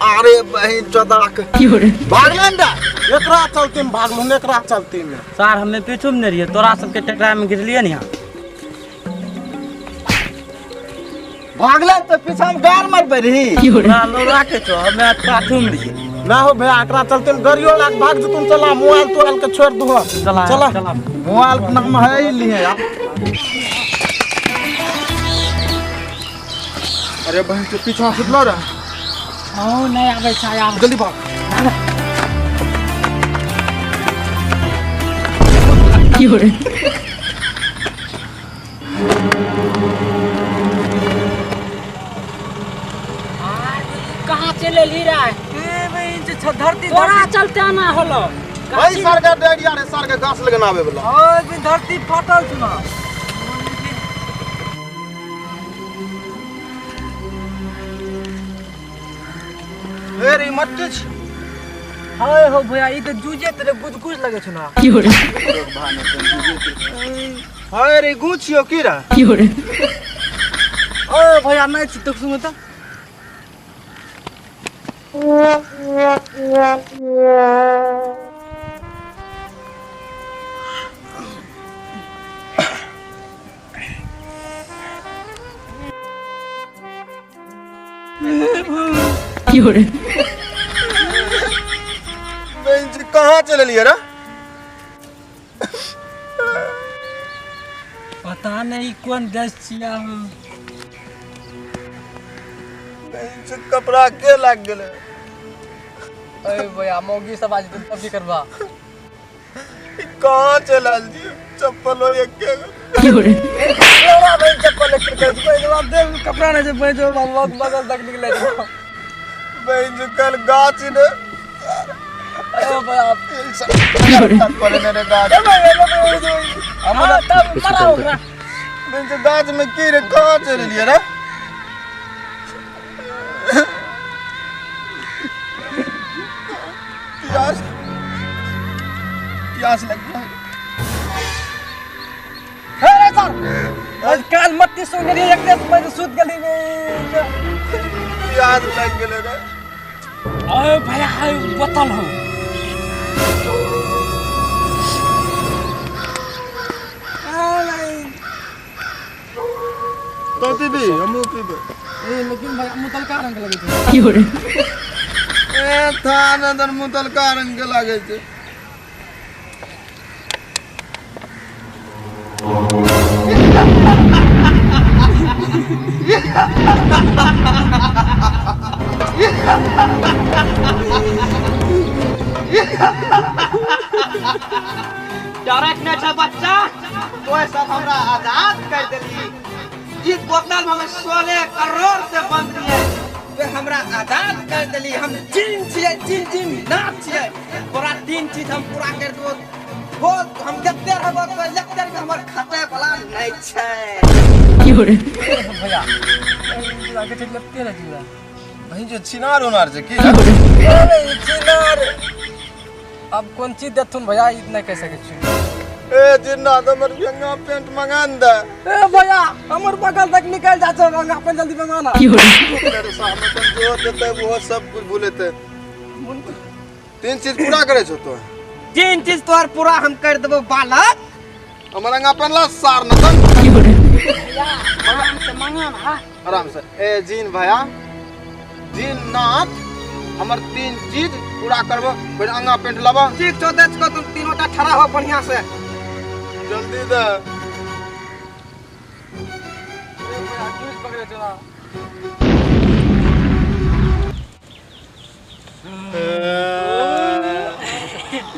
अरे बहन चौदाक भागलंडा एकरा चलते में भागलूं एकरा चलते में सर हमें पीछू में नहीं रहिए तोरा सबके टकरा में गिरलिए न यहाँ भागले तो पीछा में गार मार पड़ी ना लोरा के तो हमें पाछू में रहिए ना हो भैया एकरा चलते में गरियो लाग भाग जो तुम चला मोबाइल तोल के छोड़ दो चला चला मोबाइल के नाम है ही लिए यार अरे बहन के पीछा सुधलो रे ओ नहीं आवे छाया जल्दी भाग कहाँ चले ली रहा है धरती तोरा चलते ना होलो भाई सर का डेडिया रे सर के गाछ लगनावे वाला ओ धरती फाटल सुना अरे मत छ हाय हो भैया ई तो जूजे तेरे गुजगुज लगे छ ना हाय रे गुछियो की रा ओ भैया नहीं छ तो सुन तो बेंच कहाँ चले लिए रे पता नहीं कौन देश छिया हो बेंच कपड़ा के लाग गेले अरे भैया मौगी सब आज तुम तभी करवा कहाँ चलल जी चप्पल हो एक के लोरा भाई चप्पल लेके गए कोई जवाब दे कपड़ा नहीं से भेजो बहुत बगल तक निकले बेंच कल गाछ ने अरे भैया चप्पल ने रे गाछ हमरा तब मरा होगा बेंच गाछ में की रे कहाँ चले लिए रे प्यास लग गया अरे सर आज काल मत सुन रे एक देश में सूत गली में प्यास लग गेले रे अरे भैया हाय बोतल हो तो पीबी हमू पीबे ए लेकिन भाई मुतल का रंग लगे छे ए थान अंदर मुतल का रंग लागे छे डरक न छ बच्चा तो सब हमरा आजाद कर देली ई बोतल में हमें 16 करोड़ से बंद है वे हमरा आजाद कर देली हम जिन छिए जिन नाच छिए पूरा 3 चीज हम पूरा कर दो वो हम जत्ते रहबो तो जत्ते के हमर खटे वाला नहीं छै की हो रे भैया लागे छै जत्ते रह भाई जो चिनार होनार छे की अरे चिनार अब कौन चीज देथुन भैया इतना कह सके छी ए जिन्ना हमर गंगा पेंट मंगान दे ए भैया हमर बगल तक निकल जा छ गंगा पेंट जल्दी मंगाना की हो तेरे सामने तुम जो देते वो सब कुछ भूलेते 3 चीज पूरा करे छो तो 3 चीज तोर पूरा हम कर देबो बालक हमर गंगा पेंट ला सार नतन की हो भैया आराम से मंगाना आराम से ए जीन भैया जीन नाथ हमर 3 चीज पूरा करबो फिर अंगा पेंट लाबो ठीक छो देख को तुम तीनों टा ठड़ा हो बढ़िया से जल्दी दे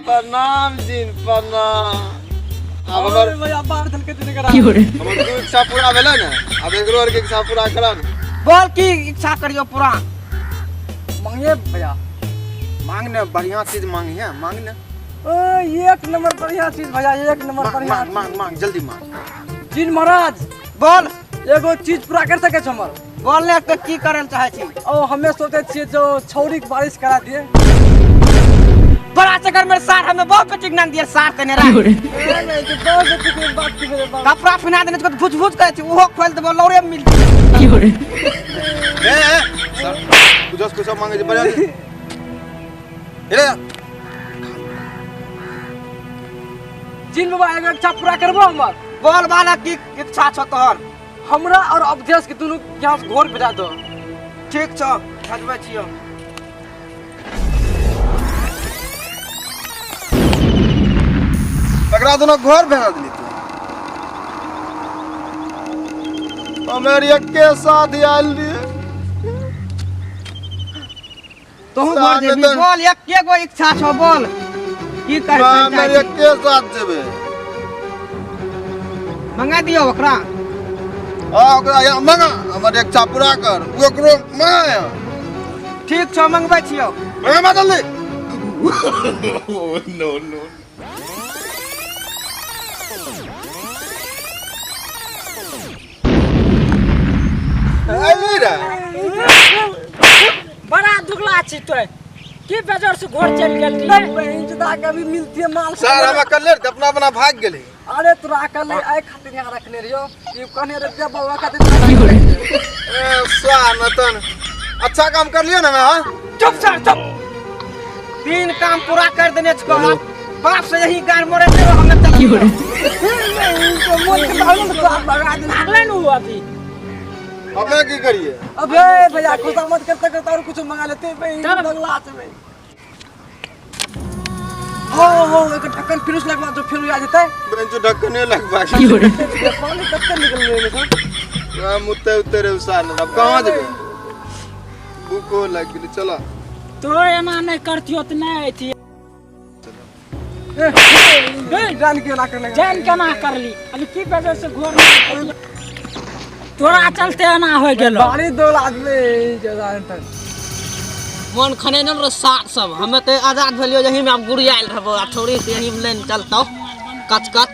प्रणाम जी प्रणाम अब हमर भैया बाहर चल के तने करा हमर दू इच्छा पूरा भेलै ने अब एकरो और के इच्छा पूरा करब बोल की इच्छा करियो पूरा मांगिए भैया मांगने बढ़िया चीज मांगिए मांगने एक नंबर बढ़िया चीज भैया एक नंबर बढ़िया मांग मांग मांग जल्दी मांग जी महाराज बोल एगो चीज पूरा कर सके छ हमर बोलने के की करल चाहे छी ओ हमें सोचे छिए जो छौरी के बारिश करा दिए बड़ा चक्कर में सार हमें बहुत कुछ ज्ञान दिया सार कने रहा नहीं तो बहुत कुछ बात की मेरे बाप कपड़ा पहना देने को भुज भुज करे छी ओहो खोल दे लौरे मिल ए सर कुछ कुछ मांगे बढ़िया रे जिन बाबा एगो इच्छा पूरा करबो हमर बोल वाला की इच्छा छ तोहर हमरा और अवधेश के दोनों यहां से घोर भेजा दो ठीक छ खजबे छियो एकरा दोनों घर भेजा दिली तू हमें एक के साथ आयल रे तोहू घर जेबी बोल एक के गो इच्छा छ बोल की कर हमें एक के साथ जेबे मंगा दियो ओकरा ओकरा या मंगा हमर इच्छा पूरा कर ओकरो माया ठीक छ मंगबै छियो मंगा जल्दी नो नो आइली रे बड़ा दुगला छी तोय की बेजर से घोर चल गेल बहन जदा कभी मिलती है माल सर हम कर ले अपना अपना भाग गेले अरे तोरा कल आए खातिर यहां रखने रियो ये कहने रे दे बाबा खातिर ए सानतन अच्छा काम कर लियो ना मैं हां चुप सर चुप तीन काम पूरा कर देने छको बाप से यही गार मोरे दे हम चल तो मोल के भागल तो भगा दे अगले नु अभी अब मैं की करिए अबे भैया खुदा मत करता करता और कुछ मंगा लेते भाई दगला से भाई हो एक ढक्कन फिर लगवा तो फिर आ जाता है बेंच ढक्कने लगवा पानी कब तक निकल रहे हैं हां मुत्ते उतरे उसान अब कहां जेबे भूखो लग गेली चला तो एना नहीं करतियो त नहीं आइथी जान के ना करले जान के ना करली अभी की वजह से घोर में तोरा चलते ना हो गेलो बाड़ी दो आदमी जदा तक मन खने न रे साथ सब हमें ते आजाद भेलियो यही में अब गुड़ियाल रहबो आ थोड़ी से यही में लेन चलतो कच कच